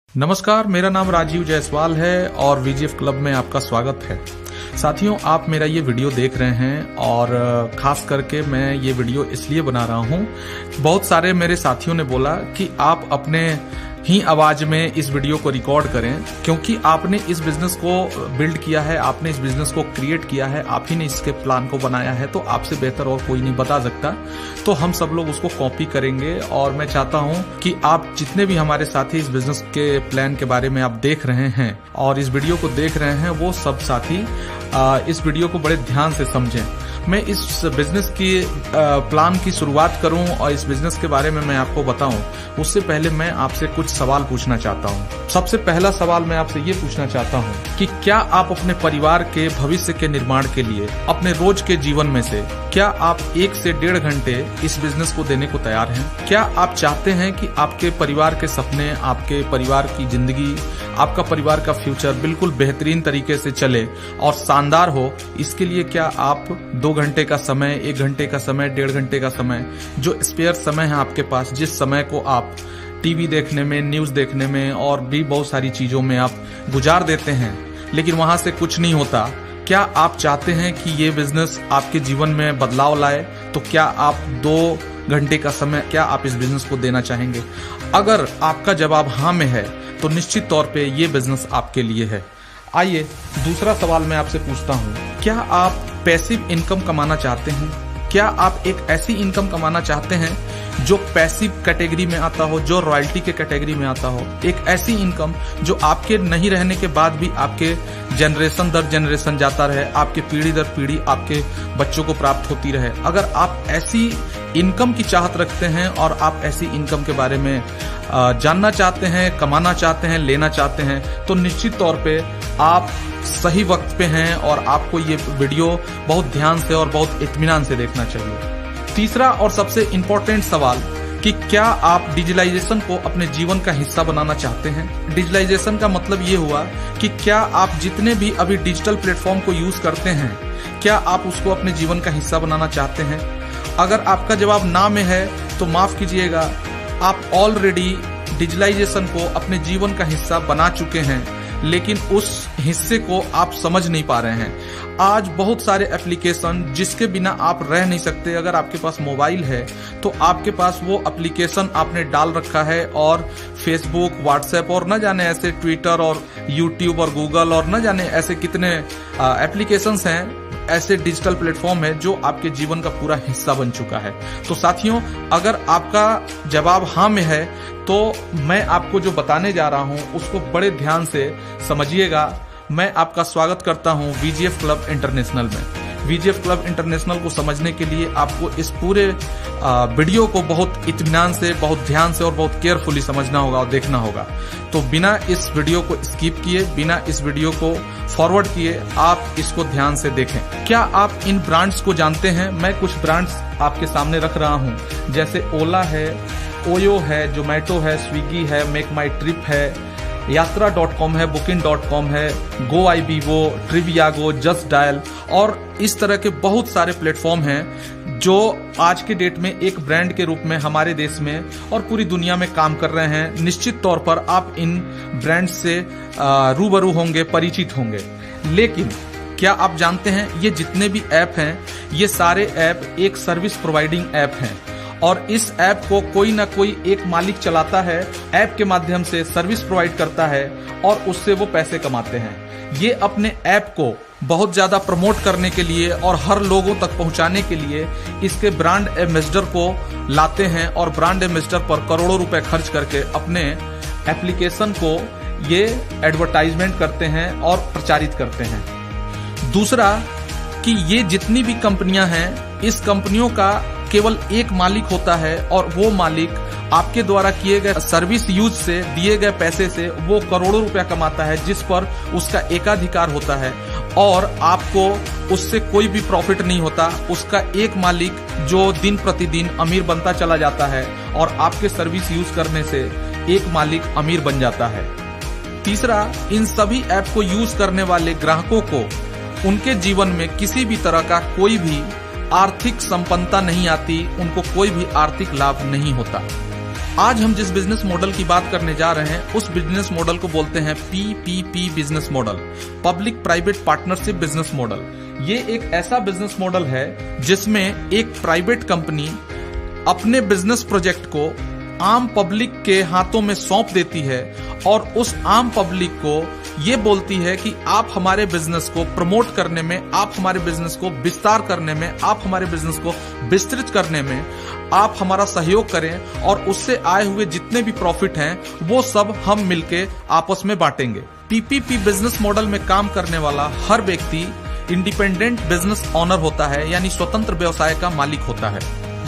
नमस्कार, मेरा नाम राजीव जायसवाल है और वीजीएफ क्लब में आपका स्वागत है। साथियों, आप मेरा ये वीडियो देख रहे हैं और खास करके मैं ये वीडियो इसलिए बना रहा हूँ। बहुत सारे मेरे साथियों ने बोला कि आप अपने ही आवाज में इस वीडियो को रिकॉर्ड करें, क्योंकि आपने इस बिजनेस को बिल्ड किया है, आपने इस बिजनेस को क्रिएट किया है, आप ही ने इसके प्लान को बनाया है, तो आपसे बेहतर और कोई नहीं बता सकता। तो हम सब लोग उसको कॉपी करेंगे और मैं चाहता हूं कि आप जितने भी हमारे साथी इस बिजनेस के प्लान के बारे में आप देख रहे हैं और इस वीडियो को देख रहे हैं, वो सब साथी इस वीडियो को बड़े ध्यान से समझें। मैं इस बिजनेस की प्लान की शुरुआत करूं और इस बिजनेस के बारे में मैं आपको बताऊं, उससे पहले मैं आपसे कुछ सवाल पूछना चाहता हूं। सबसे पहला सवाल मैं आपसे ये पूछना चाहता हूं कि क्या आप अपने परिवार के भविष्य के निर्माण के लिए अपने रोज के जीवन में से क्या आप 1 से 1.5 घंटे इस बिजनेस को देने को तैयार हैं? क्या आप चाहते हैं कि आपके परिवार के सपने, आपके परिवार की जिंदगी, आपका परिवार का फ्यूचर बिल्कुल बेहतरीन तरीके से चले और शानदार हो? इसके लिए क्या आप 2 घंटे का समय, 1 घंटे का समय, 1.5 घंटे का समय, जो स्पेयर समय है आपके पास, जिस समय को आप टीवी देखने में, न्यूज देखने में और भी बहुत सारी चीजों में आप गुजार देते हैं, लेकिन वहां से कुछ नहीं होता, क्या आप चाहते हैं कि ये बिजनेस आपके जीवन में बदलाव लाए? तो क्या आप 2 घंटे का समय क्या आप इस बिजनेस को देना चाहेंगे? अगर आपका जवाब हाँ में है तो निश्चित तौर पे ये बिजनेस आपके लिए है। आइए दूसरा सवाल मैं आपसे पूछता हूँ, क्या आप पैसिव इनकम कमाना चाहते हैं? क्या आप एक ऐसी इनकम कमाना चाहते हैं जो पैसिव कैटेगरी में आता हो, जो रॉयल्टी के कैटेगरी में आता हो? एक ऐसी इनकम जो आपके नहीं रहने के बाद भी आपके जनरेशन दर जनरेशन जाता रहे, आपके पीढ़ी दर पीढ़ी आपके बच्चों को प्राप्त होती रहे। अगर आप ऐसी इनकम की चाहत रखते हैं और आप ऐसी इनकम के बारे में जानना चाहते हैं, कमाना चाहते हैं, लेना चाहते हैं, तो निश्चित तौर पे आप सही वक्त पे हैं और आपको ये वीडियो बहुत ध्यान से और बहुत इत्मीनान से देखना चाहिए। तीसरा और सबसे इम्पोर्टेंट सवाल कि क्या आप डिजिटलाइजेशन को अपने जीवन का हिस्सा बनाना चाहते हैं? डिजिटलाइजेशन का मतलब ये हुआ कि क्या आप जितने भी अभी डिजिटल प्लेटफॉर्म को यूज करते हैं, क्या आप उसको अपने जीवन का हिस्सा बनाना चाहते हैं? अगर आपका जवाब ना में है तो माफ कीजिएगा, आप ऑलरेडी डिजिटलाइजेशन को अपने जीवन का हिस्सा बना चुके हैं, लेकिन उस हिस्से को आप समझ नहीं पा रहे हैं। आज बहुत सारे एप्लीकेशन जिसके बिना आप रह नहीं सकते, अगर आपके पास मोबाइल है तो आपके पास वो एप्लीकेशन आपने डाल रखा है, और फेसबुक, व्हाट्सएप और न जाने ऐसे ट्विटर और यूट्यूब और गूगल और न जाने ऐसे कितने एप्लीकेशंस हैं, ऐसे डिजिटल प्लेटफॉर्म है जो आपके जीवन का पूरा हिस्सा बन चुका है। तो साथियों, अगर आपका जवाब हाँ में है तो मैं आपको जो बताने जा रहा हूं उसको बड़े ध्यान से समझिएगा। मैं आपका स्वागत करता हूं वीजीएफ क्लब इंटरनेशनल में। वीजीएफ क्लब इंटरनेशनल को समझने के लिए आपको इस पूरे वीडियो को बहुत इत्मीनान से, बहुत ध्यान से और बहुत केयरफुली समझना होगा और देखना होगा। तो बिना इस वीडियो को स्किप किए, बिना इस वीडियो को फॉरवर्ड किए, आप इसको ध्यान से देखें। क्या आप इन ब्रांड्स को जानते हैं? मैं कुछ ब्रांड्स आपके सामने रख रहा हूं, जैसे ओला है, ओयो है, जोमेटो है, स्विगी है, मेक माई ट्रिप है, यात्रा.com है, booking.com है, GoIbibo, ट्रिवियागो, जस्ट डायल और इस तरह के बहुत सारे प्लेटफॉर्म हैं जो आज के डेट में एक ब्रांड के रूप में हमारे देश में और पूरी दुनिया में काम कर रहे हैं। निश्चित तौर पर आप इन ब्रांड से रूबरू होंगे, परिचित होंगे। लेकिन क्या आप जानते हैं, ये जितने भी ऐप हैं, ये सारे ऐप एक सर्विस प्रोवाइडिंग ऐप हैं और इस ऐप को कोई ना कोई एक मालिक चलाता है, ऐप के माध्यम से सर्विस प्रोवाइड करता है और उससे वो पैसे कमाते हैं। ये अपने ऐप को बहुत ज्यादा प्रमोट करने के लिए और हर लोगों तक पहुंचाने के लिए इसके ब्रांड एम्बेसडर को लाते हैं और ब्रांड एम्बेसडर पर करोड़ों रुपए खर्च करके अपने एप्लीकेशन को ये एडवर्टाइजमेंट करते हैं और प्रचारित करते हैं। दूसरा कि ये जितनी भी कंपनियां हैं, इस कंपनियों का केवल एक मालिक होता है और वो मालिक आपके द्वारा किए गए सर्विस यूज से, दिए गए पैसे से वो करोड़ों रुपया कमाता है, जिस पर उसका एकाधिकार होता है और आपको उससे कोई भी प्रॉफिट नहीं होता। उसका एक मालिक जो दिन प्रतिदिन अमीर बनता चला जाता है और आपके सर्विस यूज करने से एक मालिक अमीर बन जाता है। तीसरा, इन सभी ऐप को यूज करने वाले ग्राहकों को उनके जीवन में किसी भी तरह का कोई भी आर्थिक संपन्नता नहीं आती, उनको कोई भी आर्थिक लाभ नहीं होता। आज हम जिस बिजनेस मॉडल की बात करने जा रहे हैं उस बिजनेस मॉडल को बोलते हैं PPP business model, public private partnership business model. ये एक ऐसा बिजनेस मॉडल है जिसमें एक प्राइवेट कंपनी अपने बिजनेस प्रोजेक्ट को आम पब्लिक के हाथों में सौंप देती है और उस आम पब्लिक को ये बोलती है कि आप हमारे बिजनेस को प्रमोट करने में, आप हमारे बिजनेस को विस्तार करने में, आप हमारे बिजनेस को विस्तृत करने में आप हमारा सहयोग करें और उससे आए हुए जितने भी प्रॉफिट हैं वो सब हम मिलके आपस में बांटेंगे। PPP बिजनेस मॉडल में काम करने वाला हर व्यक्ति इंडिपेंडेंट बिजनेस ऑनर होता है, यानी स्वतंत्र व्यवसाय का मालिक होता है।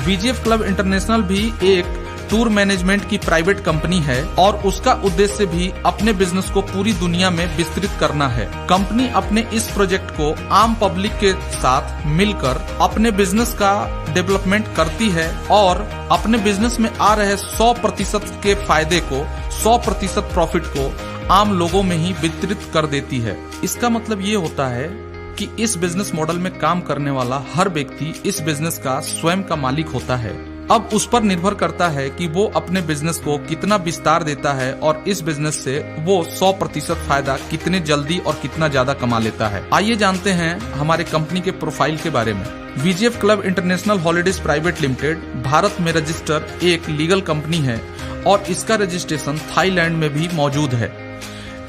VGF क्लब इंटरनेशनल भी एक टूर मैनेजमेंट की प्राइवेट कंपनी है और उसका उद्देश्य भी अपने बिजनेस को पूरी दुनिया में विस्तृत करना है। कंपनी अपने इस प्रोजेक्ट को आम पब्लिक के साथ मिलकर अपने बिजनेस का डेवलपमेंट करती है और अपने बिजनेस में आ रहे 100% के फायदे को, 100% प्रॉफिट को आम लोगों में ही वितरित कर देती है। इसका मतलब ये होता है कि इस बिजनेस मॉडल में काम करने वाला हर व्यक्ति इस बिजनेस का स्वयं का मालिक होता है। अब उस पर निर्भर करता है कि वो अपने बिजनेस को कितना विस्तार देता है और इस बिजनेस से वो 100% फायदा कितने जल्दी और कितना ज्यादा कमा लेता है। आइए जानते हैं हमारे कंपनी के प्रोफाइल के बारे में। VGF club international holidays private limited Bharat में रजिस्टर एक लीगल कंपनी है और इसका रजिस्ट्रेशन थाईलैंड में भी मौजूद है।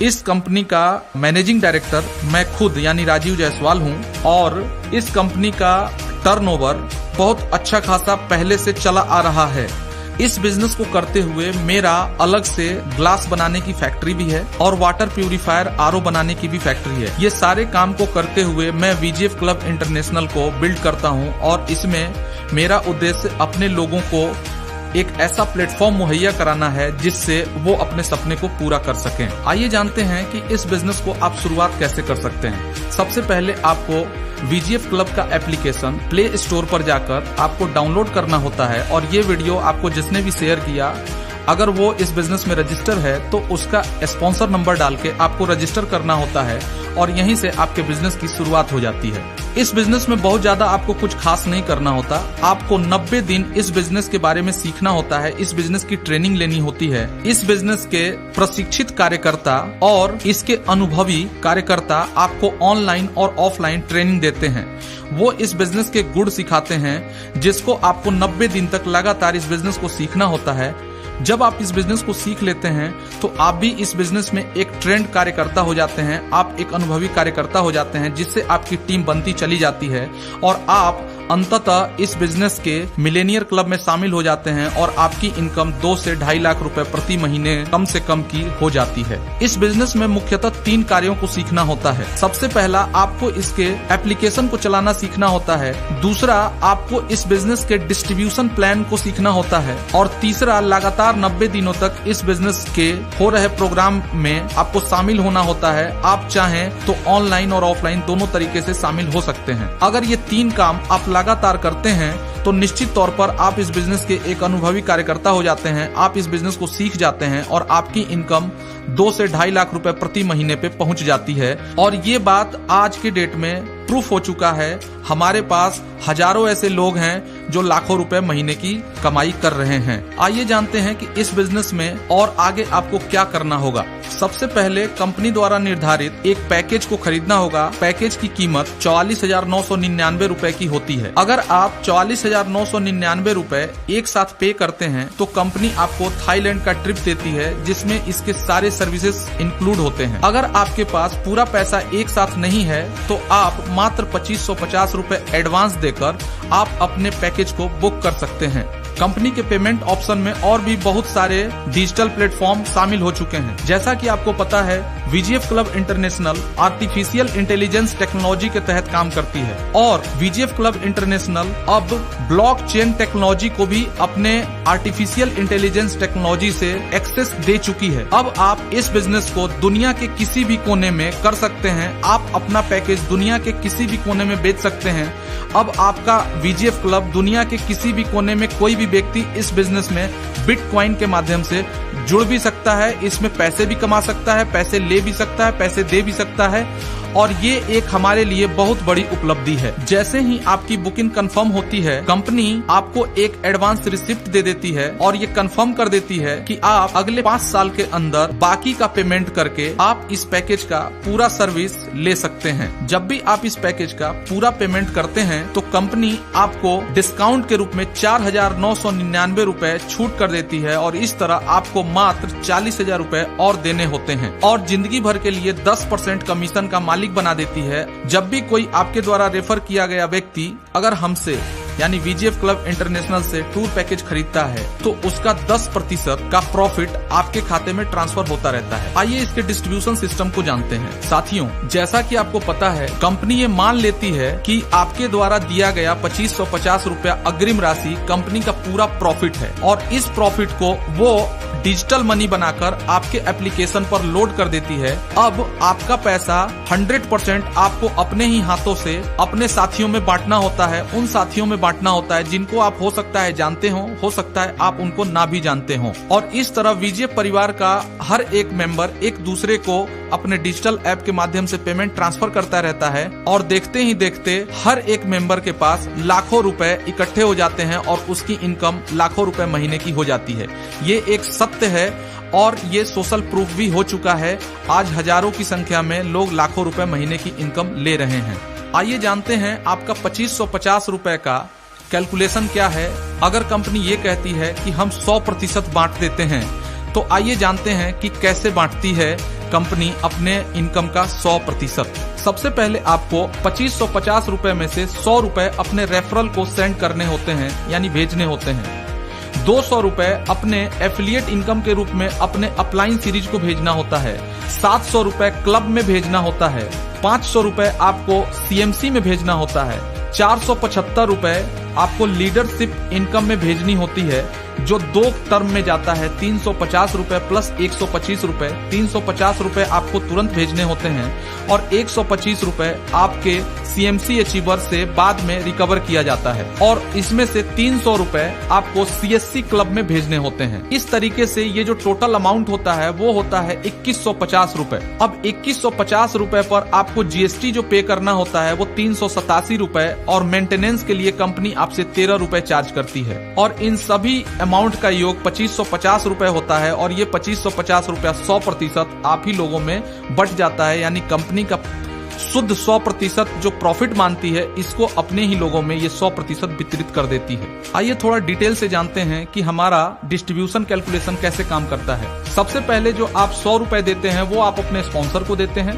इस कंपनी का मैनेजिंग डायरेक्टर मैं खुद यानी राजीव जायसवाल हूं और इस कंपनी का टर्नओवर बहुत अच्छा खासा पहले से चला आ रहा है। इस बिजनेस को करते हुए मेरा अलग से ग्लास बनाने की फैक्ट्री भी है और वाटर प्यूरिफायर RO बनाने की भी फैक्ट्री है। ये सारे काम को करते हुए मैं VGF क्लब इंटरनेशनल को बिल्ड करता हूं और इसमें मेरा उद्देश्य अपने लोगों को एक ऐसा प्लेटफॉर्म मुहैया कराना है जिससे वो अपने सपने को पूरा कर सकें। आइए जानते हैं कि इस बिजनेस को आप शुरुआत कैसे कर सकते हैं। सबसे पहले आपको VGF क्लब का एप्लीकेशन प्ले स्टोर पर जाकर आपको डाउनलोड करना होता है और ये वीडियो आपको जिसने भी शेयर किया, अगर वो इस बिजनेस में रजिस्टर है तो उसका स्पॉन्सर नंबर डाल के आपको रजिस्टर करना होता है और यहीं से आपके बिजनेस की शुरुआत हो जाती है। इस बिजनेस में बहुत ज्यादा आपको कुछ खास नहीं करना होता। आपको 90 दिन इस बिजनेस के बारे में सीखना होता है, इस बिजनेस की ट्रेनिंग लेनी होती है। इस बिजनेस के प्रशिक्षित कार्यकर्ता और इसके अनुभवी कार्यकर्ता आपको ऑनलाइन और ऑफलाइन ट्रेनिंग देते हैं। वो इस बिजनेस के गुण सिखाते हैं जिसको आपको 90 दिन तक लगातार इस बिजनेस को सीखना होता है। जब आप इस बिजनेस को सीख लेते हैं तो आप भी इस बिजनेस में एक ट्रेंड कार्यकर्ता हो जाते हैं, आप एक अनुभवी कार्यकर्ता हो जाते हैं जिससे आपकी टीम बनती चली जाती है और आप अंततः इस बिजनेस के मिलेनियर क्लब में शामिल हो जाते हैं और आपकी इनकम 2 से 2.5 लाख रुपए प्रति महीने कम से कम की हो जाती है। इस बिजनेस में मुख्यतः 3 कार्यों को सीखना होता है। सबसे पहला आपको इसके एप्लीकेशन को चलाना सीखना होता है, दूसरा आपको इस बिजनेस के डिस्ट्रीब्यूशन प्लान को सीखना होता है और तीसरा लगातार 90 दिनों तक इस बिजनेस के हो रहे प्रोग्राम में आपको शामिल होना होता है। आप चाहें तो ऑनलाइन और ऑफलाइन दोनों तरीके से शामिल हो सकते हैं। अगर ये 3 काम आप लगातार करते हैं तो निश्चित तौर पर आप इस बिजनेस के एक अनुभवी कार्यकर्ता हो जाते हैं, आप इस बिजनेस को सीख जाते हैं और आपकी इनकम 2 से 2.5 लाख रुपए प्रति महीने पे पहुंच जाती है। और ये बात आज के डेट में प्रूफ हो चुका है। हमारे पास हजारों ऐसे लोग हैं जो लाखों रुपए महीने की कमाई कर रहे हैं। आइए जानते हैं कि इस बिजनेस में और आगे आपको क्या करना होगा। सबसे पहले कंपनी द्वारा निर्धारित एक पैकेज को खरीदना होगा। पैकेज की कीमत 44,999 रुपए की होती है। अगर आप 44,999 रुपए एक साथ पे करते हैं तो कंपनी आपको थाईलैंड का ट्रिप देती है जिसमें इसके सारे सर्विसेज इंक्लूड होते हैं। अगर आपके पास पूरा पैसा एक साथ नहीं है तो आप मात्र 2550 रुपए एडवांस देकर आप अपने पैकेज को बुक कर सकते हैं। कंपनी के पेमेंट ऑप्शन में और भी बहुत सारे डिजिटल प्लेटफॉर्म शामिल हो चुके हैं। जैसा कि आपको पता है VGF club international artificial intelligence technology के तहत काम करती है और VGF क्लब इंटरनेशनल अब ब्लॉकचेन टेक्नोलॉजी को भी अपने आर्टिफिशियल इंटेलिजेंस टेक्नोलॉजी से एक्सेस दे चुकी है। अब आप इस बिजनेस को दुनिया के किसी भी कोने में कर सकते हैं। आप अपना पैकेज दुनिया के किसी भी कोने में बेच सकते हैं। अब आपका VGF क्लब दुनिया के किसी भी कोने में कोई भी व्यक्ति इस बिजनेस में बिटकॉइन के माध्यम से जुड़ भी सकता है, इसमें पैसे भी कमा सकता है, पैसे ले भी सकता है, पैसे दे भी सकता है और ये एक हमारे लिए बहुत बड़ी उपलब्धि है। जैसे ही आपकी बुकिंग कंफर्म होती है, कंपनी आपको एक एडवांस रिसिप्ट दे देती है और ये कंफर्म कर देती है कि आप अगले 5 साल के अंदर बाकी का पेमेंट करके आप इस पैकेज का पूरा सर्विस ले सकते हैं। जब भी आप इस पैकेज का पूरा पेमेंट करते हैं तो कंपनी आपको डिस्काउंट के रूप में 4,999 रुपए छूट कर देती है और इस तरह आपको मात्र 40,000 रुपए और देने होते हैं और जिंदगी भर के लिए 10% कमीशन का मालिक बना देती है। जब भी कोई आपके द्वारा रेफर किया गया व्यक्ति अगर हमसे यानी वीजीएफ क्लब इंटरनेशनल से टूर पैकेज खरीदता है तो उसका 10% का प्रॉफिट आपके खाते में ट्रांसफर होता रहता है। आइए इसके डिस्ट्रीब्यूशन सिस्टम को जानते हैं। साथियों, जैसा कि आपको पता है, कंपनी ये मान लेती है कि आपके द्वारा दिया गया 2550 रुपया अग्रिम राशि कंपनी का पूरा प्रॉफिट है और इस प्रॉफिट को वो डिजिटल मनी बनाकर आपके एप्लीकेशन पर लोड कर देती है। अब आपका पैसा 100% आपको अपने ही हाथों से अपने साथियों में बांटना होता है, उन साथियों में बांटना होता है जिनको आप हो सकता है जानते हो सकता है आप उनको ना भी जानते हो। और इस तरह वीजीएफ परिवार का हर एक मेंबर एक दूसरे को अपने डिजिटल ऐप के माध्यम से पेमेंट ट्रांसफर करता रहता है और देखते ही देखते हर एक मेंबर के पास लाखों रुपए इकट्ठे हो जाते हैं और उसकी इनकम लाखों रुपए महीने की हो जाती है। ये एक सत्य है और ये सोशल प्रूफ भी हो चुका है। आज हजारों की संख्या में लोग लाखों रुपए महीने की इनकम ले रहे हैं। आइए जानते हैं आपका 2550 रुपए का कैलकुलेशन क्या है। अगर कंपनी ये कहती है कि हम 100% बांट देते हैं तो आइए जानते हैं कि कैसे बांटती है कंपनी अपने इनकम का 100%। सबसे पहले आपको 2550 रुपए में से 100 रुपए अपने रेफरल को सेंड करने होते हैं यानी भेजने होते हैं। 200 रुपए अपने एफिलिएट इनकम के रूप में अपने अपलाइन सीरीज को भेजना होता है। 700 रुपए क्लब में भेजना होता है। 500 रुपए आपको सीएमसी में भेजना होता है। 475 रुपए आपको लीडरशिप इनकम में भेजनी होती है जो 2 टर्म में जाता है। 350 रुपए प्लस 125 रुपए। 350 रुपए आपको तुरंत भेजने होते हैं और 125 रुपए आपके सीएमसी अचीवर से बाद में रिकवर किया जाता है और इसमें से 300 रुपए आपको सीएससी क्लब में भेजने होते हैं। इस तरीके से ये जो टोटल अमाउंट होता है वो होता है 2150 रुपए। अब 2150 रुपए पर आपको जीएसटी जो पे करना होता है वो 387 रुपए और मेंटेनेंस के लिए कंपनी आपसे 13 रुपए चार्ज करती है और इन सभी अमाउंट का योग 2550 रुपए होता है और ये 2550 रुपया 100% आप ही लोगों में बट जाता है यानी कंपनी का शुद्ध 100% जो प्रॉफिट मानती है इसको अपने ही लोगों में ये 100% वितरित कर देती है। आइए थोड़ा डिटेल से जानते हैं कि हमारा डिस्ट्रीब्यूशन कैलकुलेशन कैसे काम करता है। सबसे पहले जो आप 100 रुपए देते हैं वो आप अपने स्पॉन्सर को देते हैं।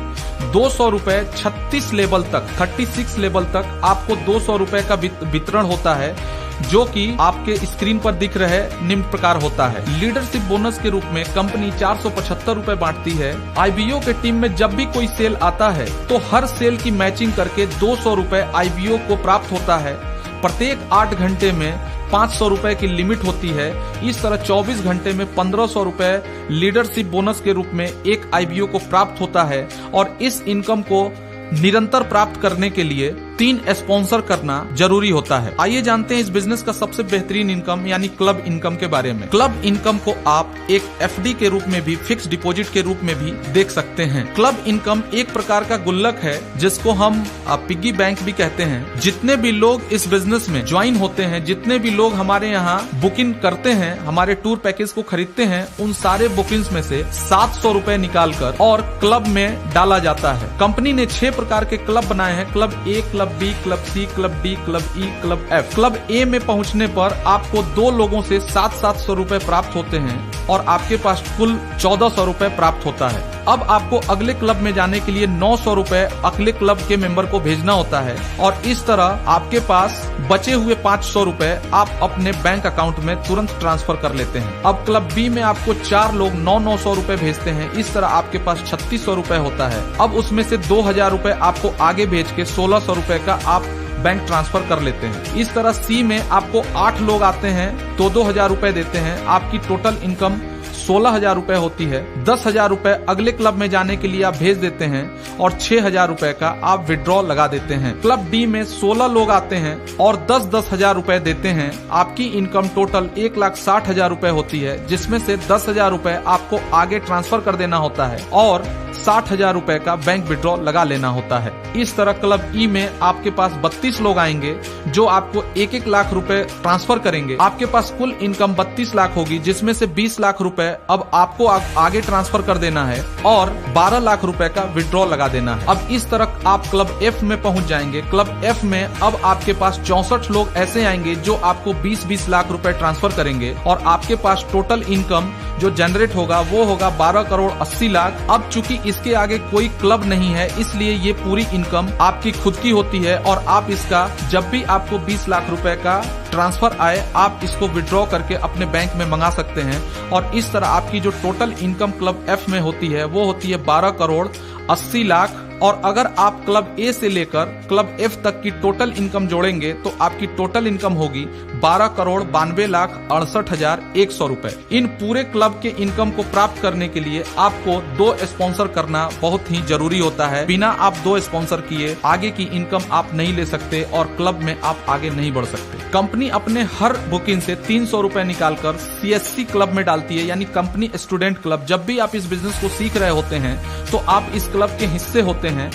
200 रुपए 36 लेवल तक 36 लेवल तक आपको 200 रुपए का वितरण होता है जो कि आपके स्क्रीन पर दिख रहे निम्न प्रकार होता है। लीडरशिप बोनस के रूप में कंपनी 475 रुपए बांटती है। आईबीओ के टीम में जब भी कोई सेल आता है तो हर सेल की मैचिंग करके 200 रुपए आईबीओ को प्राप्त होता है। प्रत्येक 8 घंटे में 500 रुपए की लिमिट होती है। इस तरह 24 घंटे में 1500 रुपए लीडरशिप बोनस के रूप में एक आईबीओ को प्राप्त होता है और इस इनकम को निरंतर प्राप्त करने के लिए 3 स्पॉन्सर करना जरूरी होता है। आइए जानते हैं इस बिजनेस का सबसे बेहतरीन इनकम यानी क्लब इनकम के बारे में। क्लब इनकम को आप एक एफडी के रूप में भी, फिक्स डिपॉजिट के रूप में भी देख सकते हैं। क्लब इनकम एक प्रकार का गुल्लक है जिसको हम पिग्गी बैंक भी कहते हैं। जितने भी लोग इस बिजनेस में ज्वाइन होते हैं, जितने भी लोग हमारे यहाँ बुकिंग करते हैं, हमारे टूर पैकेज को खरीदते हैं, उन सारे बुकिंग्स में से 700 रुपए निकालकर और क्लब में डाला जाता है। कंपनी ने 6 प्रकार के क्लब बनाए हैं। क्लब ए, क्लब बी, क्लब सी, क्लब डी, क्लब ई, क्लब एफ। क्लब ए में पहुंचने पर आपको 2 लोगों से 700 रुपए प्राप्त होते हैं और आपके पास कुल 1400 रुपए प्राप्त होता है। अब आपको अगले क्लब में जाने के लिए 900 रुपए अगले क्लब के मेंबर को भेजना होता है और इस तरह आपके पास बचे हुए 500 रुपए आप अपने बैंक अकाउंट में तुरंत ट्रांसफर कर लेते हैं। अब क्लब बी में आपको 4 लोग 900 रुपए भेजते हैं। इस तरह आपके पास 3600 रुपए होता है। अब उसमें से 2000 रुपए आपको आगे भेज के 1600 रुपए का आप बैंक ट्रांसफर कर लेते हैं। इस तरह सी में आपको 8 लोग आते हैं तो 2000 रुपए देते हैं। आपकी टोटल इनकम 16,000 रुपए होती है। 10,000 रुपए अगले क्लब में जाने के लिए आप भेज देते हैं और 6,000 रुपए का आप विड्रॉ लगा देते हैं। क्लब डी में 16 लोग आते हैं और 10,000 रुपए देते हैं। आपकी इनकम टोटल 1,60,000 रुपए होती है जिसमें से 10,000 रुपए आपको आगे ट्रांसफर कर देना होता है और 60,000 रुपए का बैंक विड्रॉ लगा लेना होता है। इस तरह क्लब ई में आपके पास 32 लोग आएंगे जो आपको 1-1 लाख रुपए ट्रांसफर करेंगे। आपके पास कुल इनकम 32 लाख होगी, जिसमें से 20 लाख रुपए अब आपको आगे ट्रांसफर कर देना है और 12 लाख रुपए का विड्रॉ लगा देना है। अब इस तरह आप क्लब एफ में पहुंच जाएंगे। क्लब एफ में अब आपके पास 64 लोग ऐसे आएंगे जो आपको 20-20 लाख रुपए ट्रांसफर करेंगे और आपके पास टोटल इनकम जो जनरेट होगा वो होगा 12 करोड़ 80 लाख। अब चूंकि इसके आगे कोई क्लब नहीं है, इसलिए ये पूरी इनकम आपकी खुद की होती है और आप इसका जब भी आपको 20 लाख रुपए का ट्रांसफर आए आप इसको विड्रॉ करके अपने बैंक में मंगा सकते हैं। और इस तरह आपकी जो टोटल इनकम क्लब एफ में होती है वो होती है 12 करोड़ 80 लाख। और अगर आप क्लब ए से लेकर क्लब एफ तक की टोटल इनकम जोड़ेंगे तो आपकी टोटल इनकम होगी 12 करोड़ 92 लाख 68,100 रुपए। इन पूरे क्लब के इनकम को प्राप्त करने के लिए आपको 2 स्पॉन्सर करना बहुत ही जरूरी होता है। बिना आप 2 स्पॉन्सर किए आगे की इनकम आप नहीं ले सकते और क्लब में आप आगे नहीं बढ़ सकते। कंपनी अपने हर बुकिंग से 300 रुपए निकालकर CSC क्लब में डालती है, यानी कंपनी स्टूडेंट क्लब। जब भी आप इस बिजनेस को सीख रहे होते हैं तो आप इस क्लब के हिस्से होते हैं।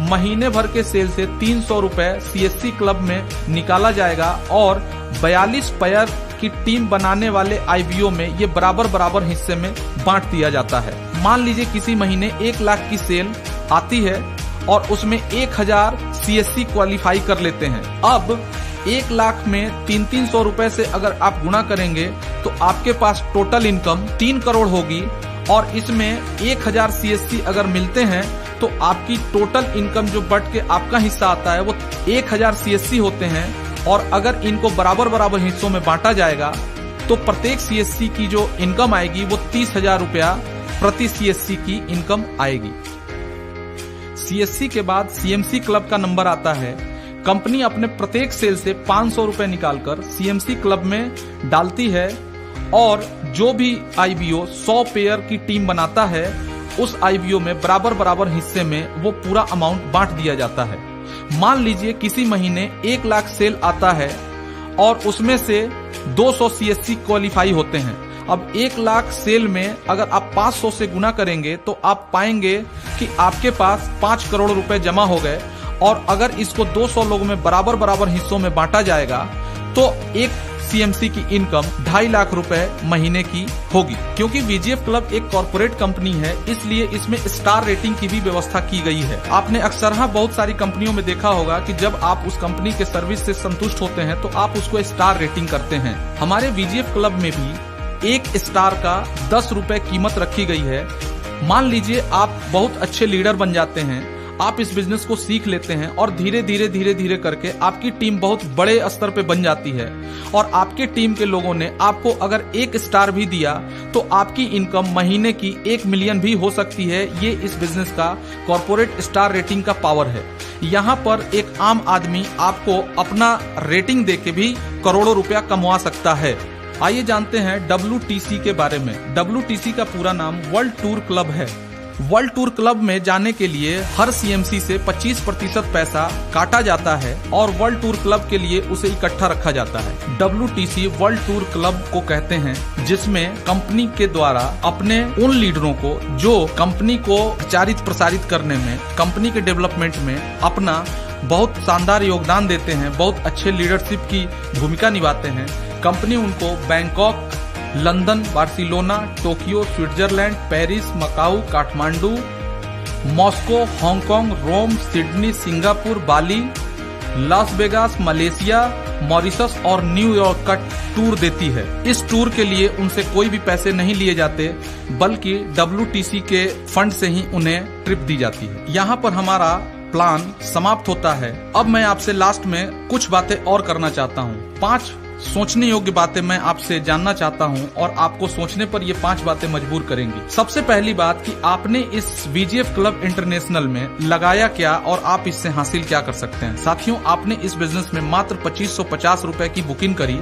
महीने भर के सेल से 300 रुपए CSC क्लब में निकाला जाएगा और 42 पेयर की टीम बनाने वाले IBO में ये बराबर हिस्से में बांट दिया जाता है। मान लीजिए किसी महीने 1 लाख की सेल आती है और उसमें 1000 CSC क्वालिफाई कर लेते हैं। अब 1 लाख में 300 रुपए से अगर आप गुणा करेंगे तो आपके पास टोटल इनकम 3 करोड़ होगी और इसमें 1000 CSC अगर मिलते हैं तो आपकी टोटल इनकम जो बढ़ के आपका हिस्सा आता है वो 1000 CSC होते हैं। और अगर इनको बराबर हिस्सों में बांटा जाएगा तो प्रत्येक CSC की जो इनकम आएगी वो 30,000 रुपया प्रति CSC की इनकम आएगी। CSC के बाद CMC क्लब का नंबर आता है। कंपनी अपने प्रत्येक सेल से 500 रुपए निकालकर CMC क्लब में डालती है और जो भी IBO 100 पेयर की टीम बनाता है उस IBO में बराबर हिस्से में वो पूरा अमाउंट बांट दिया जाता है। मान लीजिए किसी महीने 1 लाख सेल आता है और उसमें से 200 CSC क्वालिफाई होते हैं। अब 1 लाख सेल में अगर आप 500 से गुना करेंगे तो आप पाएंगे कि आपके पास 5 करोड़ रुपए जमा हो गए। और अगर इसको 200 लोगों में बराबर हिस्सों में बांटा जाएगा तो एक CMC की इनकम 2.5 लाख रुपए महीने की होगी। क्योंकि VGF क्लब एक कॉर्पोरेट कंपनी है इसलिए इसमें स्टार रेटिंग की भी व्यवस्था की गई है। आपने अक्सर बहुत सारी कंपनियों में देखा होगा कि जब आप उस कंपनी के सर्विस से संतुष्ट होते हैं तो आप उसको स्टार रेटिंग करते हैं। हमारे VGF क्लब में भी 1 स्टार का 10 रुपए कीमत रखी गई है। मान लीजिए आप बहुत अच्छे लीडर बन जाते हैं, आप इस बिजनेस को सीख लेते हैं और धीरे धीरे करके आपकी टीम बहुत बड़े स्तर पे बन जाती है और आपके टीम के लोगों ने आपको अगर 1 स्टार भी दिया तो आपकी इनकम महीने की 1 मिलियन भी हो सकती है। ये इस बिजनेस का कॉर्पोरेट स्टार रेटिंग का पावर है। यहाँ पर एक आम आदमी आपको अपना रेटिंग देके भी करोड़ों रुपया कमवा सकता है। आइए जानते हैं WTC के बारे में। WTC का पूरा नाम वर्ल्ड टूर क्लब है। वर्ल्ड टूर क्लब में जाने के लिए हर CMC से 25% पैसा काटा जाता है और वर्ल्ड टूर क्लब के लिए उसे इकट्ठा रखा जाता है। WTC वर्ल्ड टूर क्लब को कहते हैं जिसमें कंपनी के द्वारा अपने उन लीडरों को जो कंपनी को प्रचारित प्रसारित करने में, कंपनी के डेवलपमेंट में अपना बहुत शानदार योगदान देते हैं, बहुत अच्छे लीडरशिप की भूमिका निभाते हैं। कंपनी उनको Bangkok, London, Barcelona, Tokyo, Switzerland, Paris, Macau, Kathmandu, Moscow, Hong Kong, Rome, Sydney, Singapore, Bali, Las Vegas, Malaysia, Mauritius और न्यूयॉर्क का टूर देती है। इस टूर के लिए उनसे कोई भी पैसे नहीं लिए जाते बल्कि WTC के फंड से ही उन्हें ट्रिप दी जाती है। यहाँ पर हमारा प्लान समाप्त होता है। अब मैं आपसे लास्ट में कुछ बातें और करना चाहता हूँ। 5 सोचने योग्य बातें मैं आपसे जानना चाहता हूं और आपको सोचने पर ये 5 बातें मजबूर करेंगी। सबसे पहली बात कि आपने इस VGF क्लब इंटरनेशनल में लगाया क्या और आप इससे हासिल क्या कर सकते हैं। साथियों, आपने इस बिजनेस में मात्र 2550 रुपए की बुकिंग करी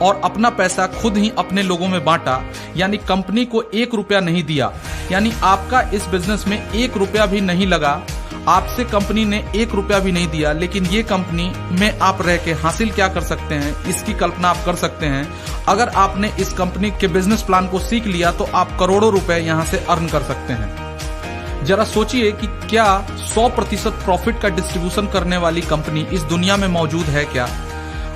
और अपना पैसा खुद ही अपने लोगों में बांटा, यानी कंपनी को 1 रुपया नहीं दिया, यानी आपका इस बिजनेस में 1 रुपया भी नहीं लगा। आपसे कंपनी ने 1 रुपया भी नहीं दिया, लेकिन ये कंपनी में आप रह के हासिल क्या कर सकते हैं इसकी कल्पना आप कर सकते हैं। अगर आपने इस कंपनी के बिजनेस प्लान को सीख लिया तो आप करोड़ों रुपए यहाँ से अर्न कर सकते हैं। जरा सोचिए कि क्या 100% प्रॉफिट का डिस्ट्रीब्यूशन करने वाली कंपनी इस दुनिया में मौजूद है क्या?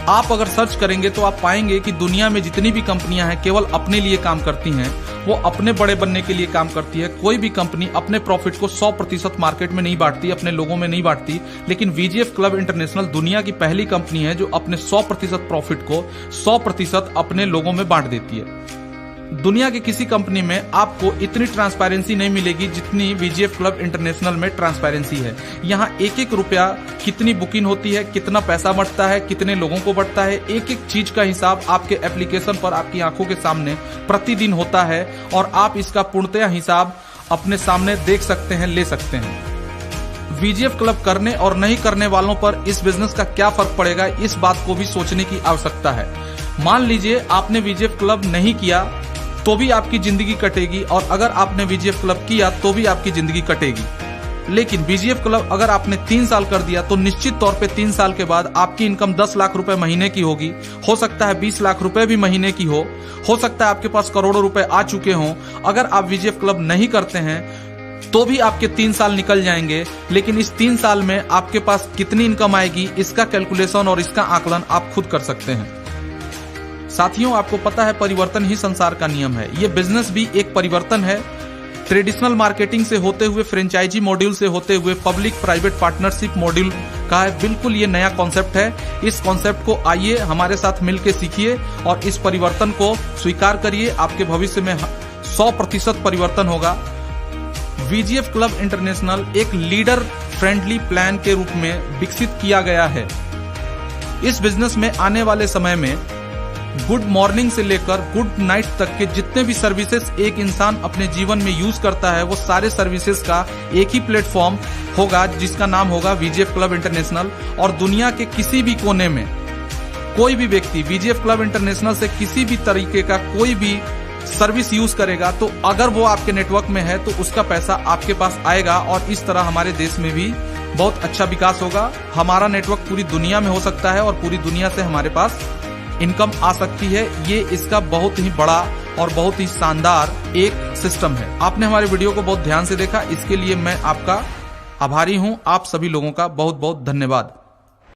आप अगर सर्च करेंगे तो आप पाएंगे कि दुनिया में जितनी भी कंपनियां हैं केवल अपने लिए काम करती हैं, वो अपने बड़े बनने के लिए काम करती है। कोई भी कंपनी अपने प्रॉफिट को 100% मार्केट में नहीं बांटती, अपने लोगों में नहीं बांटती। लेकिन वीजीएफ क्लब इंटरनेशनल दुनिया की पहली कंपनी है जो अपने 100% प्रॉफिट को 100% अपने लोगों में बांट देती है। दुनिया की किसी कंपनी में आपको इतनी ट्रांसपेरेंसी नहीं मिलेगी जितनी वीजीएफ क्लब इंटरनेशनल में ट्रांसपेरेंसी है। यहाँ एक एक रुपया कितनी बुकिंग होती है, कितना पैसा बढ़ता है, कितने लोगों को बढ़ता है, एक एक चीज का हिसाब आपके एप्लीकेशन पर आपकी आंखों के सामने प्रतिदिन होता है और आप इसका पूर्णतः हिसाब अपने सामने देख सकते हैं, ले सकते हैं। वीजीएफ क्लब करने और नहीं करने वालों पर इस बिजनेस का क्या फर्क पड़ेगा, इस बात को भी सोचने की आवश्यकता है। मान लीजिए आपने वीजीएफ क्लब नहीं किया तो भी आपकी जिंदगी कटेगी, और अगर आपने वीजीएफ क्लब किया तो भी आपकी जिंदगी कटेगी। लेकिन वीजीएफ क्लब अगर आपने 3 साल कर दिया तो निश्चित तौर पे 3 साल के बाद आपकी इनकम 10 लाख रुपए महीने की होगी, हो सकता है 20 लाख रुपए भी महीने की हो सकता है आपके पास करोड़ों रुपए आ चुके हों। अगर आप वीजीएफ क्लब नहीं करते हैं तो भी आपके 3 साल निकल जाएंगे, लेकिन इस 3 साल में आपके पास कितनी इनकम आएगी इसका कैलकुलेशन और इसका आकलन आप खुद कर सकते हैं। साथियों, आपको पता है परिवर्तन ही संसार का नियम है। ये बिजनेस भी एक परिवर्तन है। ट्रेडिशनल मार्केटिंग से होते हुए, फ्रेंचाइजी मॉड्यूल से होते हुए पब्लिक प्राइवेट पार्टनरशिप मॉड्यूल का है। बिल्कुल ये नया कॉन्सेप्ट है। इस कॉन्सेप्ट को आइए हमारे साथ मिलकर सीखिए और इस परिवर्तन को स्वीकार करिए। आपके भविष्य में 100% परिवर्तन होगा। वीजीएफ क्लब इंटरनेशनल एक लीडर फ्रेंडली प्लान के रूप में विकसित किया गया है। इस बिजनेस में आने वाले समय में गुड मॉर्निंग से लेकर गुड नाइट तक के जितने भी सर्विसेज एक इंसान अपने जीवन में यूज करता है, वो सारे सर्विसेज का एक ही प्लेटफॉर्म होगा जिसका नाम होगा वीजीएफ क्लब इंटरनेशनल। और दुनिया के किसी भी कोने में कोई भी व्यक्ति वीजीएफ क्लब इंटरनेशनल से किसी भी तरीके का कोई भी सर्विस यूज करेगा तो अगर वो आपके नेटवर्क में है तो उसका पैसा आपके पास आएगा, और इस तरह हमारे देश में भी बहुत अच्छा विकास होगा। हमारा नेटवर्क पूरी दुनिया में हो सकता है और पूरी दुनिया से हमारे पास इनकम आ सकती है। ये इसका बहुत ही बड़ा और बहुत ही शानदार एक सिस्टम है। आपने हमारे वीडियो को बहुत ध्यान से देखा, इसके लिए मैं आपका आभारी हूं। आप सभी लोगों का बहुत बहुत धन्यवाद।